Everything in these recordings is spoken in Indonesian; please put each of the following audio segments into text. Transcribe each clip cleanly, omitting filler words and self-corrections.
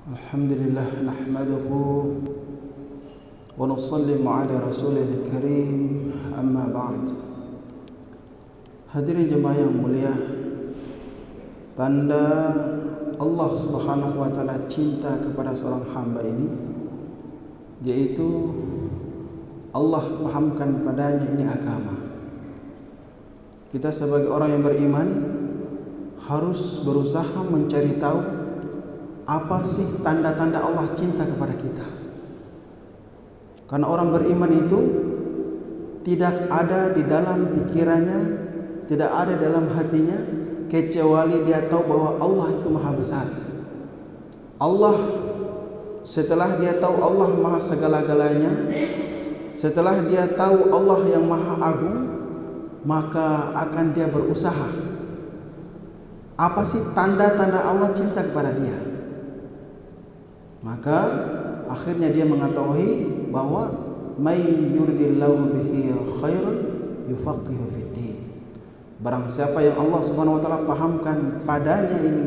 Alhamdulillah nahmaduhu wa nusallimu ala rasulil karim, amma ba'd. Hadirin jemaah yang mulia, tanda Allah subhanahu wa ta'ala cinta kepada seorang hamba ini, yaitu Allah pahamkan padanya ini agama. Kita sebagai orang yang beriman harus berusaha mencari tahu apa sih tanda-tanda Allah cinta kepada kita. Karena orang beriman itu tidak ada di dalam pikirannya, tidak ada dalam hatinya, kecuali dia tahu bahwa Allah itu maha besar. Allah, setelah dia tahu Allah maha segala-galanya, setelah dia tahu Allah yang maha agung, maka akan dia berusaha. Apa sih tanda-tanda Allah cinta kepada dia? Maka akhirnya dia mengetahui bahwa may yuridillahu bihi khairan yufaqihu fiddin. Barang siapa yang Allah Subhanahu wa taala pahamkan padanya ini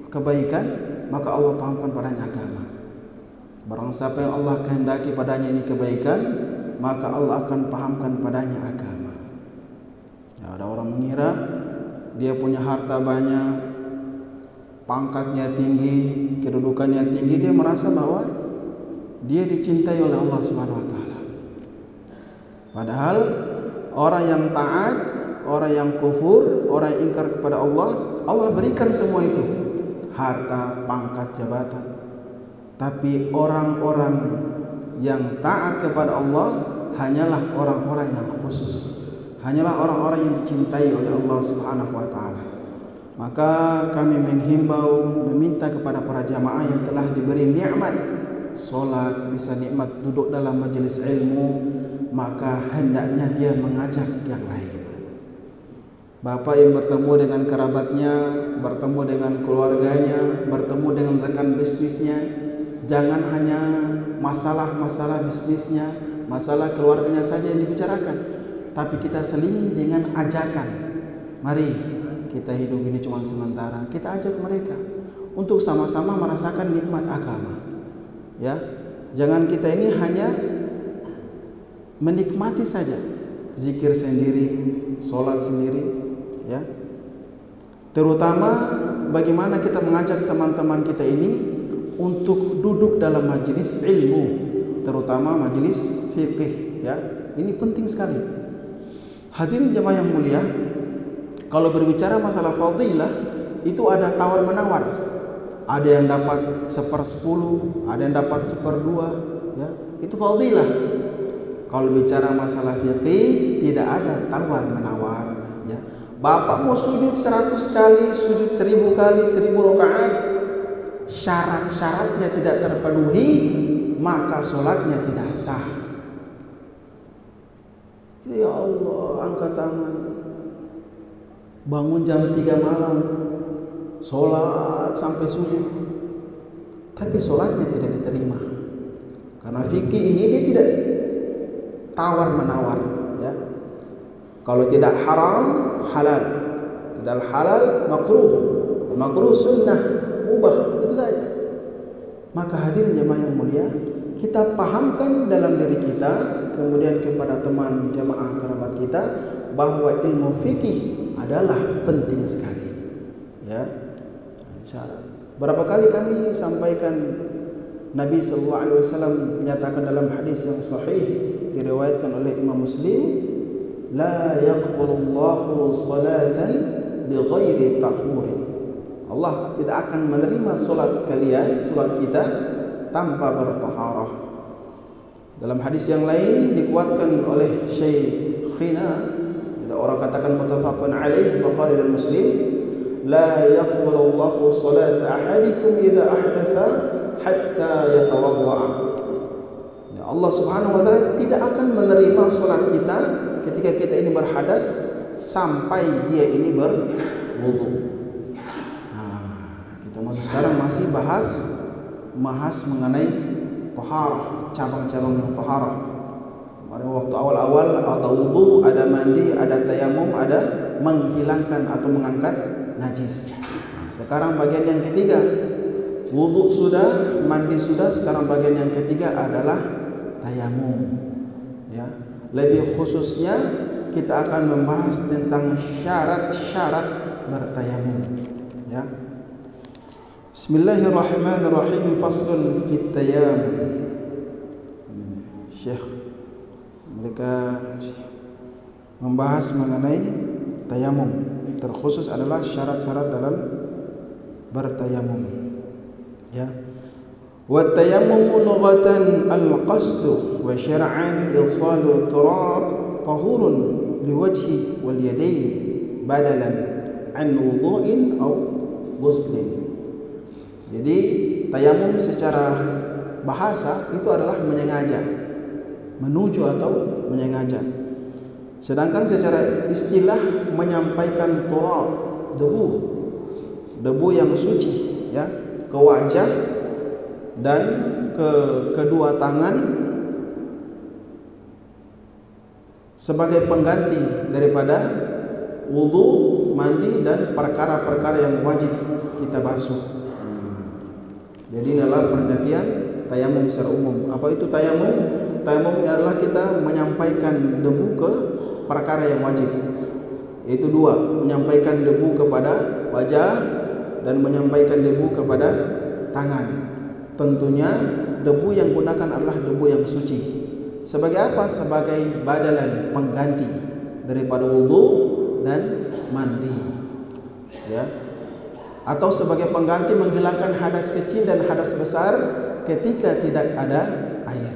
kebaikan, maka Allah pahamkan padanya agama. Barang siapa yang Allah kehendaki padanya ini kebaikan, maka Allah akan pahamkan padanya agama. Ya, ada orang mengira dia punya harta banyak, pangkatnya tinggi, kedudukannya tinggi, dia merasa bahwa dia dicintai oleh Allah Subhanahu wa taala. Padahal orang yang taat, orang yang kufur, orang yang ingkar kepada Allah, Allah berikan semua itu, harta, pangkat, jabatan. Tapi orang-orang yang taat kepada Allah hanyalah orang-orang yang khusus, hanyalah orang-orang yang dicintai oleh Allah Subhanahu wa taala. Maka kami menghimbau, meminta kepada para jamaah yang telah diberi nikmat solat, bisa nikmat duduk dalam majelis ilmu, maka hendaknya dia mengajak yang lain. Bapak yang bertemu dengan kerabatnya, bertemu dengan keluarganya, bertemu dengan rekan bisnisnya, jangan hanya masalah-masalah bisnisnya, masalah keluarganya saja yang dibicarakan, tapi kita selingi dengan ajakan. Mari kita hidup ini cuma sementara. Kita ajak mereka untuk sama-sama merasakan nikmat agama. Ya, jangan kita ini hanya menikmati saja, zikir sendiri, sholat sendiri. Ya, terutama bagaimana kita mengajak teman-teman kita ini untuk duduk dalam majelis ilmu, terutama majelis fikih. Ya, ini penting sekali. Hadirin jemaah yang mulia, kalau berbicara masalah fadilah, itu ada tawar-menawar. Ada yang dapat 1/10, ada yang dapat 1/2, ya. Itu fadilah. Kalau bicara masalah fiqih, tidak ada tawar-menawar, ya. Bapak mau sujud 100 kali, sujud 1000 kali, 1000 rakaat, syarat-syaratnya tidak terpenuhi, maka sholatnya tidak sah. Ya Allah, angkat tangan. Bangun jam 3 malam, sholat sampai subuh, tapi sholatnya tidak diterima. Karena fikih ini dia tidak tawar menawar, ya. Kalau tidak haram, halal. Tidak halal, makruh. Makruh sunnah, mubah, itu saja. Maka hadirin jemaah yang mulia, kita pahamkan dalam diri kita, kemudian kepada teman jemaah kerabat kita, bahwa ilmu fikih adalah penting sekali, ya. Syarat. Berapa kali kami sampaikan Nabi sallallahu alaihi wasallam menyatakan dalam hadis yang sahih diriwayatkan oleh Imam Muslim, la yaqbalullahu salatan bighairi tahur. Allah tidak akan menerima salat kalian, salat kita tanpa bertaharah. Dalam hadis yang lain dikuatkan oleh Syekhina, orang katakan muttafaqun alaih, Bukhari dan Muslim, la yaqbalullahu salata ahadikum idza ahdatha hatta yatawadda. Ya, Allah Subhanahu wa taala tidak akan menerima salat kita ketika kita ini berhadas sampai dia ini berwudu. Nah, kita sekarang masih bahas mengenai taharah, cabang-cabang yang taharah. Pada waktu awal-awal ada wudu, ada mandi, ada tayamum, ada menghilangkan atau mengangkat najis. Nah, sekarang bagian yang ketiga, Wudu sudah, mandi sudah, sekarang bagian yang ketiga adalah tayamum. Ya, lebih khususnya kita akan membahas tentang syarat-syarat bertayamum. Ya. Bismillahirrahmanirrahim. Faslun fit tayamum. Syekh mereka membahas mengenai tayamum, terkhusus adalah syarat-syarat dalam bertayamum. Ya. Wa tayammum lughatan al-qasd wa syar'an isalu turab tahurun liwajhi wal yadayn badalan an wudu'in aw ghuslin. Jadi tayamum secara bahasa itu adalah menyengaja, menuju atau menyengaja. Sedangkan secara istilah menyampaikan turab, debu yang suci, ya, ke wajah dan ke kedua tangan sebagai pengganti daripada wudu, mandi dan perkara-perkara yang wajib kita basuh. Jadi adalah pergantian tayamum secara umum. Apa itu tayamum? Tayamum adalah kita menyampaikan debu ke perkara yang wajib. Yaitu dua, menyampaikan debu kepada wajah dan menyampaikan debu kepada tangan. Tentunya debu yang gunakan adalah debu yang suci. Sebagai apa? Sebagai badalan, pengganti daripada wudu dan mandi. Ya. Atau sebagai pengganti menghilangkan hadas kecil dan hadas besar ketika tidak ada air.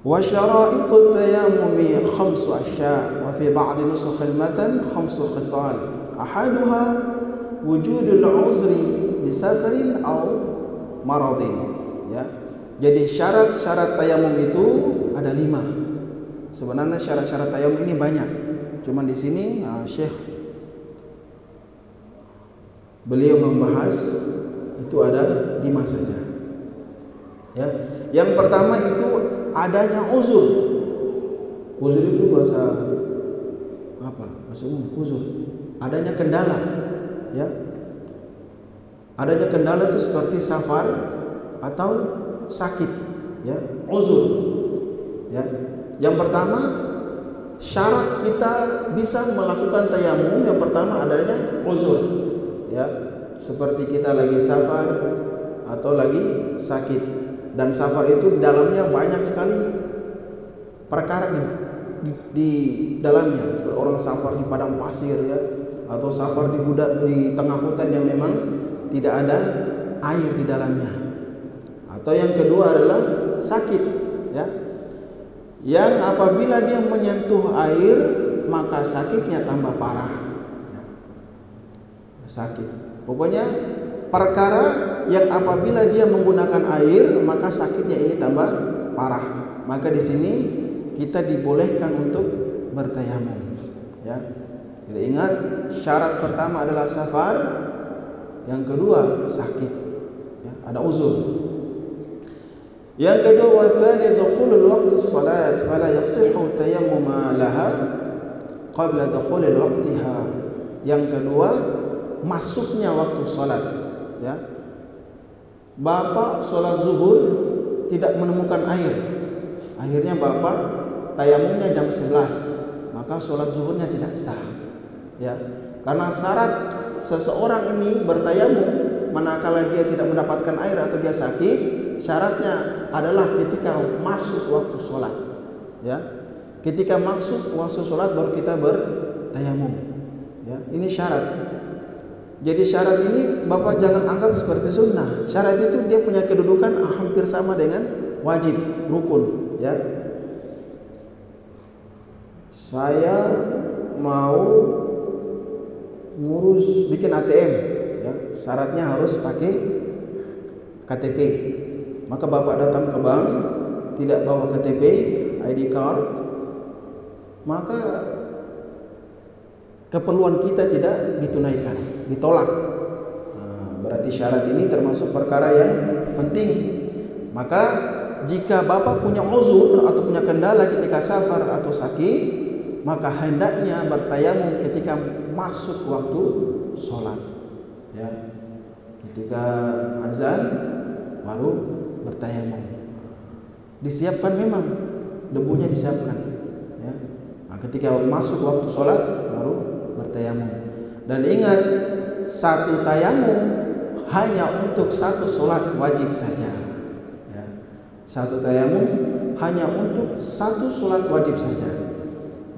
Wa syara'itut tayammumi khamsu asya' wa fi ba'd nusukh al-matan khamsu khisal. Ahaduha wujudul uzri bi safarin aw maradin. Ya. Jadi syarat-syarat tayamum itu ada 5. Sebenarnya syarat-syarat tayamum ini banyak. Cuman di sini Syekh beliau membahas itu ada 5 saja. Ya. Yang pertama itu adanya uzur. Uzur itu bahasa apa? Bahasa umum, uzur. Adanya kendala. Ya. Adanya kendala itu seperti safar atau sakit, ya, uzur. Ya. Yang pertama, syarat kita bisa melakukan tayamum yang pertama adanya uzur. Ya, seperti kita lagi safar atau lagi sakit. Dan safar itu dalamnya banyak sekali perkara di dalamnya. Seperti orang safar di padang pasir, ya, atau safar di tengah hutan yang memang tidak ada air di dalamnya. Atau yang kedua adalah sakit, ya, yang apabila dia menyentuh air maka sakitnya tambah parah, ya. Sakit. Pokoknya perkara yang apabila dia menggunakan air maka sakitnya ini tambah parah. Maka di sini kita dibolehkan untuk bertayamum, ya. Jadi ingat, syarat pertama adalah safar, yang kedua sakit, ya, ada uzur. Yang kedua, watsani dukhulul waqti shalat fala yasihhu tayammuma laha qabla dukhulil waqtiha. Yang kedua, masuknya waktu salat, ya. Bapak salat zuhur tidak menemukan air. Akhirnya Bapak tayamumnya jam 11, maka salat zuhurnya tidak sah. Ya. Karena syarat seseorang ini bertayamum manakala dia tidak mendapatkan air atau dia sakit, syaratnya adalah ketika masuk waktu sholat, ya. Ketika masuk waktu sholat baru kita bertayamum, ya. Ini syarat. Jadi syarat ini Bapak jangan anggap seperti sunnah. Syarat itu dia punya kedudukan hampir sama dengan wajib, rukun, ya. Saya mau ngurus bikin ATM, ya, syaratnya harus pakai KTP. Maka Bapak datang ke bank tidak bawa KTP, ID card, maka keperluan kita tidak ditunaikan, ditolak. Berarti syarat ini termasuk perkara yang penting. Maka jika Bapak punya uzur atau punya kendala ketika safar atau sakit, maka hendaknya bertayamum ketika masuk waktu sholat, ya. Ketika azan baru bertayamum. Disiapkan memang, debunya disiapkan. Ya. Nah, ketika masuk waktu sholat baru bertayamum. Dan ingat, satu tayamum hanya untuk satu sholat wajib saja. Ya. Satu tayamum hanya untuk satu sholat wajib saja.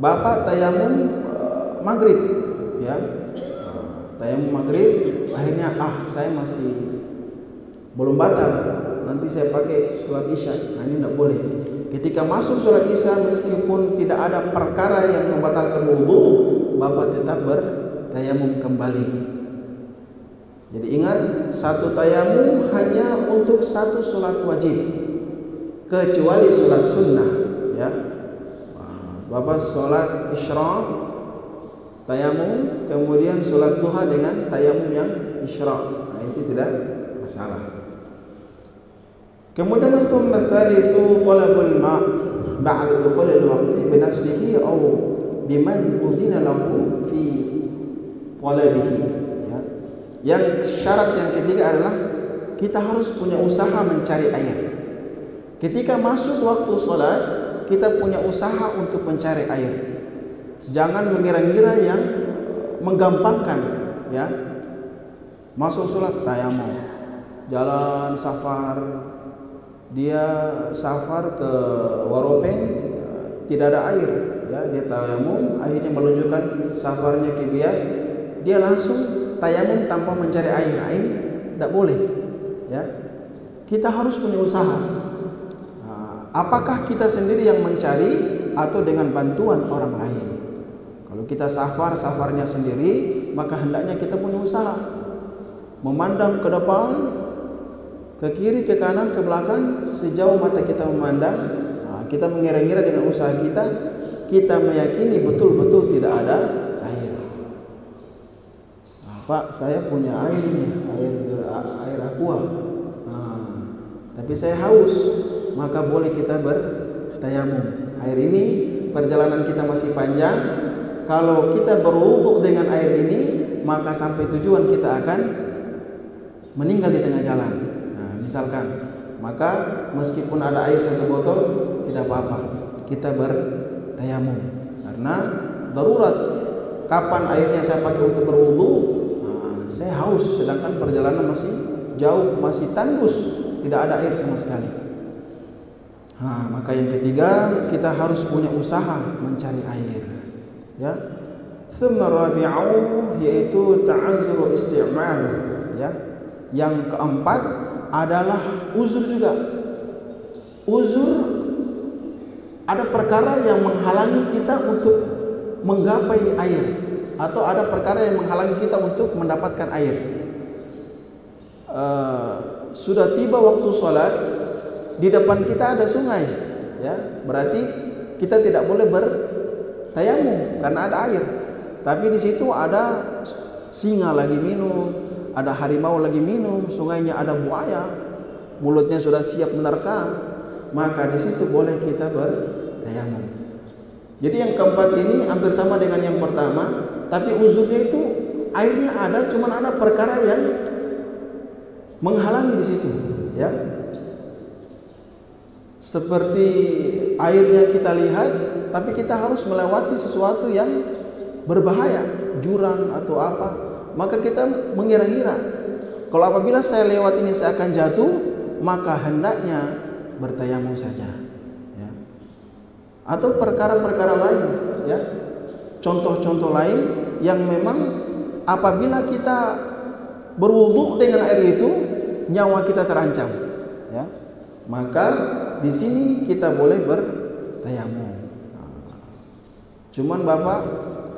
Bapak tayamum maghrib, ya, tayamum maghrib, akhirnya saya masih belum batal, nanti saya pakai sholat isya. Nah, ini tidak boleh. Ketika masuk sholat isya, meskipun tidak ada perkara yang membatalkan wudu, bapak tetap bertayamum kembali. Jadi ingat, satu tayamum hanya untuk satu sholat wajib, kecuali sholat sunnah. Ya, bapak sholat isyraq tayamum, kemudian sholat duha dengan tayamum yang isyraq. Nah, itu tidak masalah. Kemudian thumma tsalitsu talabul ma' ba'da dukhulil waqti bi nafsihi aw biman udhina lahu fi talabihi. Ya. Yang syarat yang ketiga adalah kita harus punya usaha mencari air. Ketika masuk waktu sholat, kita punya usaha untuk mencari air. Jangan mengira-ngira yang menggampangkan, ya. Masuk sholat tayamum, jalan safar, dia safar ke Waropeng, tidak ada air, ya, dia tayamum, akhirnya menunjukkan safarnya ke dia langsung tayamum tanpa mencari air. Nah, ini tidak boleh, ya. Kita harus punya usaha. Nah, apakah kita sendiri yang mencari atau dengan bantuan orang lain? Kalau kita safarnya sendiri, maka hendaknya kita punya usaha, memandang ke depan, ke kiri, ke kanan, ke belakang, sejauh mata kita memandang. Nah, kita mengira-ngira dengan usaha kita meyakini betul-betul tidak ada air. Nah, Pak, saya punya air ini, air aqua. Nah, tapi saya haus, maka boleh kita bertayamum. Air ini, perjalanan kita masih panjang. Kalau kita berwudu dengan air ini, maka sampai tujuan kita akan meninggal di tengah jalan. Misalkan, maka meskipun ada air satu botol tidak apa-apa, kita bertayamum karena darurat. Kapan airnya saya pakai untuk berwudu? Nah, saya haus, sedangkan perjalanan masih jauh, masih tandus, tidak ada air sama sekali. Nah, maka yang ketiga, kita harus punya usaha mencari air. Ya, thumma rabi'u, yaitu ta'azzuru isti'mal. Ya, yang keempat adalah uzur juga. Uzur, ada perkara yang menghalangi kita untuk menggapai air, atau ada perkara yang menghalangi kita untuk mendapatkan air. Sudah tiba waktu sholat, di depan kita ada sungai, ya, berarti kita tidak boleh bertayamum karena ada air. Tapi di situ ada singa lagi minum, ada harimau lagi minum, sungainya ada buaya, mulutnya sudah siap menerkam, maka di situ boleh kita bertayamum. Jadi yang keempat ini hampir sama dengan yang pertama, tapi uzurnya itu airnya ada, cuman ada perkara yang menghalangi di situ, ya. Seperti airnya kita lihat, tapi kita harus melewati sesuatu yang berbahaya, jurang atau apa. Maka kita mengira-ngira, kalau apabila saya lewat ini saya akan jatuh, maka hendaknya bertayamum saja, ya. Atau perkara-perkara lain, ya, contoh-contoh lain yang memang apabila kita berwudu dengan air itu, nyawa kita terancam, ya. Maka di sini kita boleh bertayamum. Cuman Bapak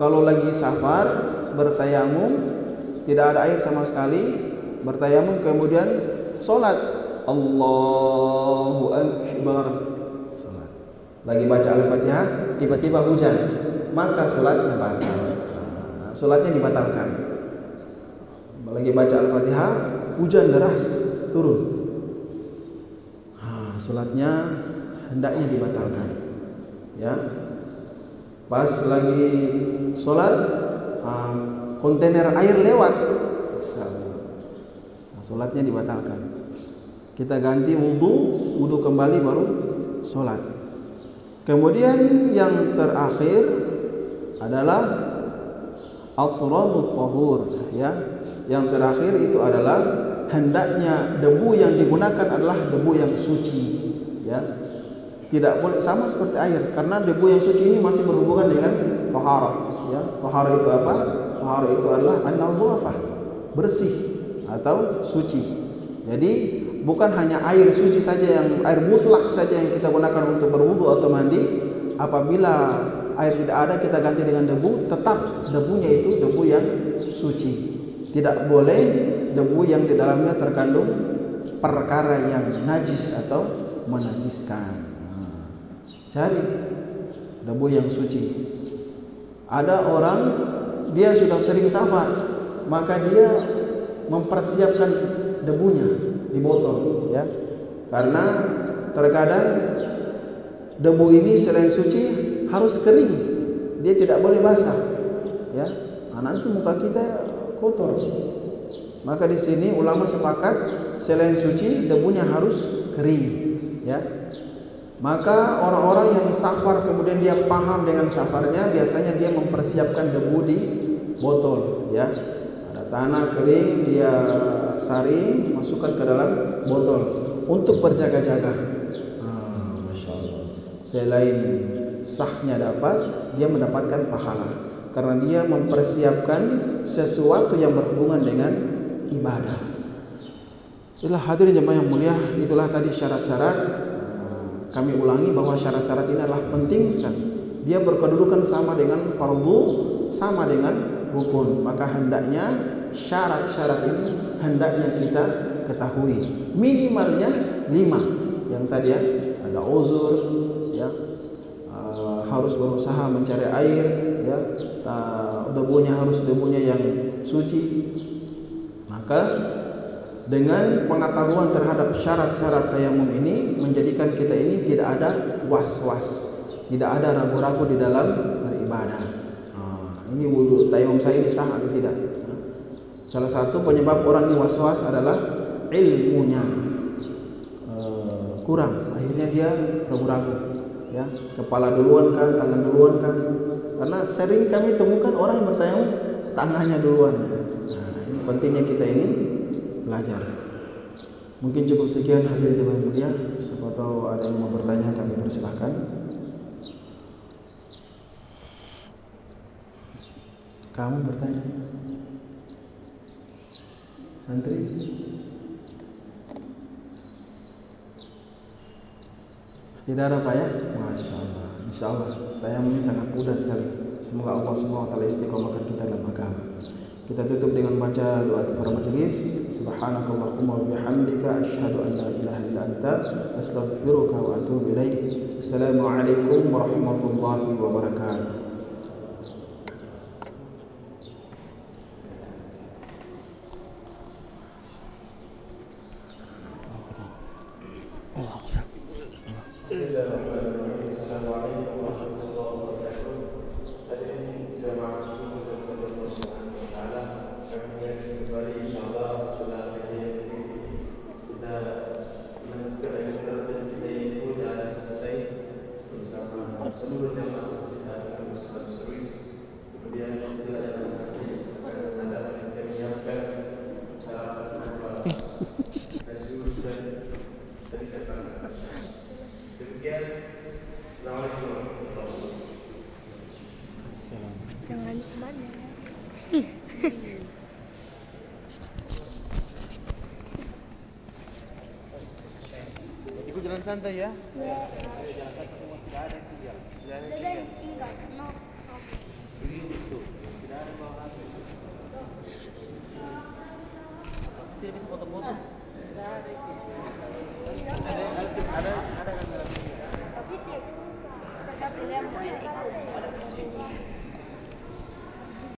kalau lagi safar bertayamum, tidak ada air sama sekali, bertayamum kemudian sholat, Allahu Akbar, sholat. Lagi baca Al-Fatihah, tiba-tiba hujan, maka sholatnya batal. Sholatnya dibatalkan. Lagi baca Al-Fatihah, hujan deras turun, sholatnya hendaknya dibatalkan, ya. Pas lagi sholat, kontainer air lewat, Sholatnya dibatalkan. Kita ganti wudu kembali baru sholat. Kemudian yang terakhir adalah at-turabut tahur, ya. Yang terakhir itu adalah hendaknya debu yang digunakan adalah debu yang suci, ya. Tidak boleh sama seperti air, karena debu yang suci ini masih berhubungan dengan taharah, ya. Taharah itu apa? Taharah itu adalah an-nazafah, bersih atau suci. Jadi bukan hanya air suci saja, yang air mutlak saja yang kita gunakan untuk berwudu atau mandi. Apabila air tidak ada, kita ganti dengan debu, tetap debunya itu debu yang suci. Tidak boleh debu yang di dalamnya terkandung perkara yang najis atau menajiskan. Cari debu yang suci. Ada orang dia sudah sering safar, maka dia mempersiapkan debunya di botol, ya. Karena terkadang debu ini selain suci harus kering, dia tidak boleh basah, ya. Nanti muka kita kotor. Maka di sini ulama sepakat selain suci debunya harus kering, ya. Maka orang-orang yang safar kemudian dia paham dengan safarnya, biasanya dia mempersiapkan debu di botol, ya. Ada tanah kering, dia saring, masukkan ke dalam botol untuk berjaga-jaga. Masya Allah. Selain sahnya dapat, dia mendapatkan pahala karena dia mempersiapkan sesuatu yang berhubungan dengan ibadah. Itulah hadirin jemaah yang mulia, itulah tadi syarat-syarat. Kami ulangi bahwa syarat-syarat ini adalah penting sekali. Dia berkedudukan sama dengan fardu, sama dengan rukun. Maka hendaknya syarat-syarat ini hendaknya kita ketahui. Minimalnya 5. Yang tadi ya, ada uzur, ya, harus berusaha mencari air, ya, debunya harus debunya yang suci. Maka dengan pengetahuan terhadap syarat-syarat tayamum ini menjadikan kita ini tidak ada was-was, tidak ada ragu-ragu di dalam beribadah. Ini wudu tayamum saya ini sah atau tidak? Salah satu penyebab orang ini was-was adalah ilmunya kurang. Akhirnya dia ragu-ragu, ya. Kepala duluan kah, tangan duluan kah? Karena sering kami temukan orang yang bertayamum tangannya duluan. Ini pentingnya kita ini belajar. Mungkin cukup sekian hadirin jemaah yang mulia. Siapa tahu ada yang mau bertanya, kami persilahkan. Kamu bertanya, santri? Tidak ada Pak ya? Masya Allah. Insya Allah tayamum ini sangat mudah sekali. Semoga Allah SWT istiqomahkan kita dalam agama. Kita tutup dengan baca doa kepada majelis. Subhanakallahumma wa bihamdika asyhadu an la ilaha illa anta astaghfiruka wa atubu ilaik. Assalamualaikum warahmatullahi wabarakatuh. Jangan kemana. Ibu jalan santai ya. Tidak bisa foto-foto. Ada kan?